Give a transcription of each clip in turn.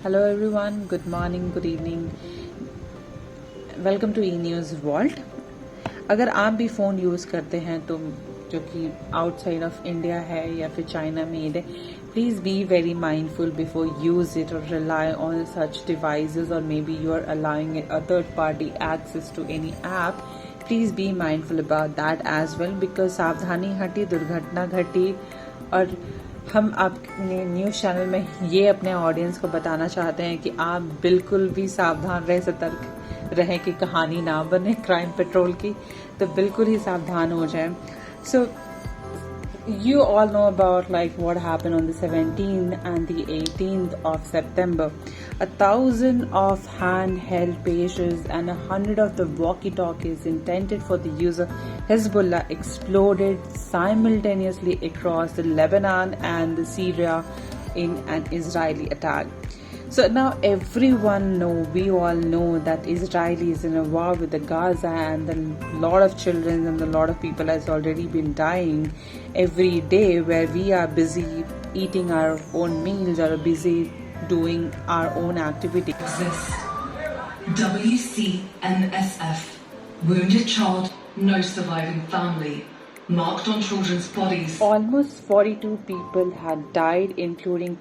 Hello everyone, good morning, good evening. Welcome to E News World. अगर आप भी phone use करते हैं तो जो कि आउटसाइड ऑफ इंडिया है या फिर चाइना मेड है, please be very mindful before use it और रिलाई ऑन सच डिवाइसेस और maybe you are allowing a third party access to any app. Please be mindful about that as well because सावधानी हटी दुर्घटना घटी। और हम अपने news channel में ये अपने ऑडियंस को बताना चाहते हैं कि आप बिल्कुल भी सावधान रहे, सतर्क रहें कि कहानी ना बने क्राइम पेट्रोल की, तो बिल्कुल ही सावधान हो जाएं। सो you all know about like what happened on the 17th and the 18th of September. 1,000 of handheld pagers and 100 of the walkie-talkies intended for the use of Hezbollah exploded simultaneously across the Lebanon and the Syria in an Israeli attack. So now we all know that Israel is in a war with the Gaza, and a lot of children and a lot of people has already been dying every day, where we are busy eating our own meals or busy doing our own activities. WCNSF, wounded child, no surviving family, marked on children's bodies. Almost 42 people had died, including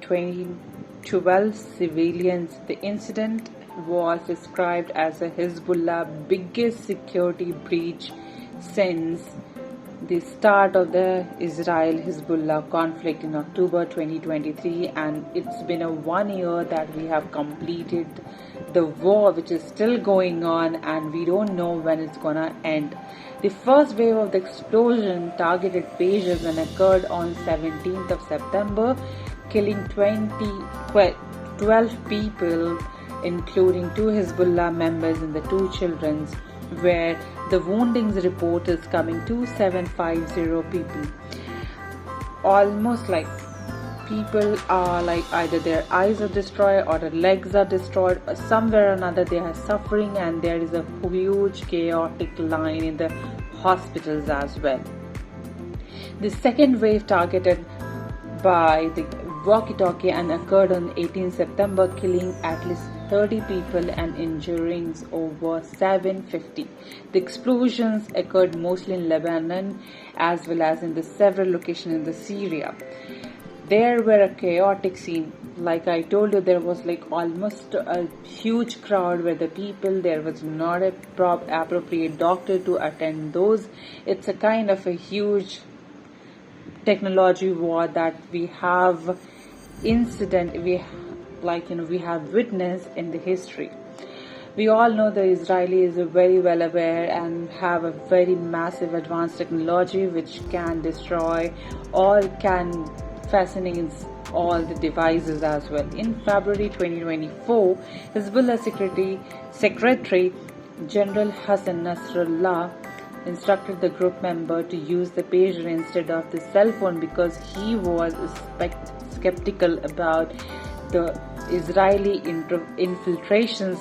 12 civilians. The incident was described as a Hezbollah biggest security breach since the start of the Israel-Hezbollah conflict in October 2023, and it's been 1 year that we have completed the war, which is still going on, and we don't know when it's gonna end. The first wave of the explosion targeted pagers and occurred on 17th of September, killing 12 people, including 2 Hezbollah members and the 2 children, where the woundings report is coming to 750 people. Almost like people are like either their eyes are destroyed or their legs are destroyed, or somewhere or another they are suffering, and there is a huge chaotic line in the hospitals as well. The second wave targeted by the walkie-talkie and occurred on 18 September, killing at least 30 people and injuring over 750. The explosions occurred mostly in Lebanon as well as in the several locations in the Syria. There were a chaotic scene. Like I told you, there was like almost a huge crowd where the people, there was not a appropriate doctor to attend those. It's a kind of a huge technology war that we have we have witnessed in the history. We all know the Israelis are very well aware and have a very massive advanced technology which can destroy or can fascinate all the devices as well. In February 2024, Hezbollah Secretary General Hassan Nasrallah instructed the group member to use the pager instead of the cell phone because he was skeptical about the Israeli infiltrations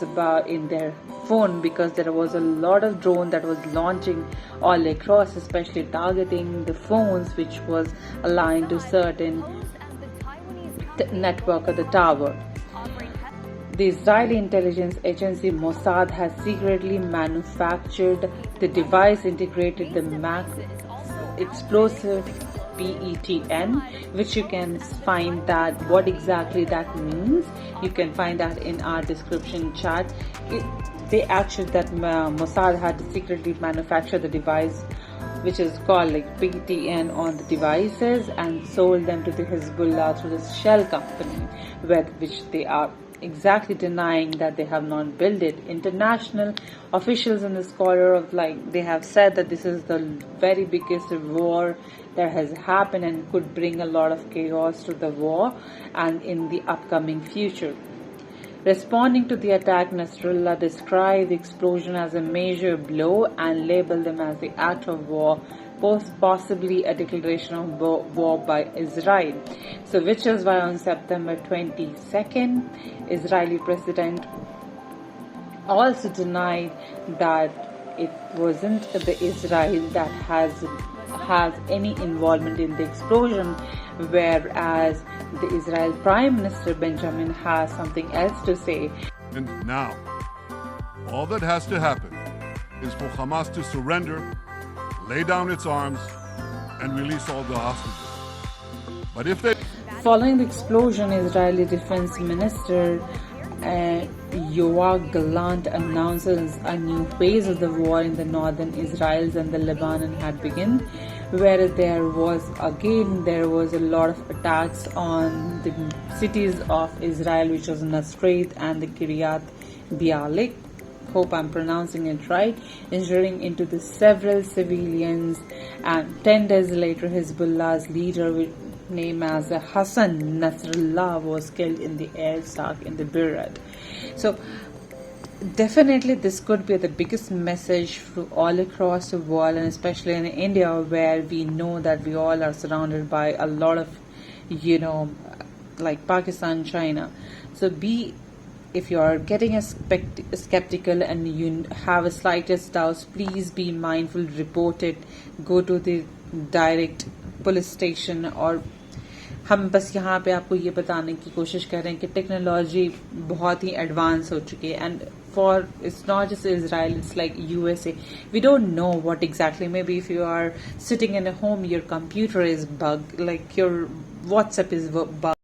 in their phone, because there was a lot of drone that was launching all across, especially targeting the phones which was aligned to certain network of the tower. The Israeli intelligence agency Mossad has secretly manufactured the device, integrated the explosive PETN, which you can find that what exactly that means. You can find that in our description chat. Mossad had secretly manufactured the device, which is called like PETN, on the devices and sold them to the Hezbollah through the shell company, which they are exactly denying that they have not built it. International officials and the scholar they have said that this is the very biggest war that has happened and could bring a lot of chaos to the war and in the upcoming future. Responding to the attack, Nasrallah described the explosion as a major blow and labeled them as the act of war, possibly a declaration of war by Israel. So which is why on September 22nd, Israeli president also denied that it wasn't the Israel that has any involvement in the explosion, whereas the Israel Prime Minister Benjamin has something else to say. And now, all that has to happen is for Hamas to surrender, lay down its arms, and release all the hostages. But if they... Following the explosion, Israeli Defense Minister Yoav Gallant announces a new phase of the war in the northern Israel and the Lebanon had begun, where there was a lot of attacks on the cities of Israel, which was Nasrat and the Kiryat Bialik. Hope I'm pronouncing it right, injuring into the several civilians, and 10 days later Hezbollah's leader named as Hassan Nasrallah was killed in the air attack in the Beirut. So definitely this could be the biggest message for all across the world, and especially in India, where we know that we all are surrounded by a lot of, like Pakistan, China. So if you are getting skeptical and you have a slightest doubts, please be mindful, report it, go to the direct police station. और हम बस यहाँ पे आपको ये बताने की कोशिश कर रहे हैं कि टेक्नोलॉजी बहुत ही एडवांस हो चुकी है, and for it's not just Israel, it's like USA. We don't know what exactly. Maybe if you are sitting in a home, your computer is bugged, like your WhatsApp is bugged.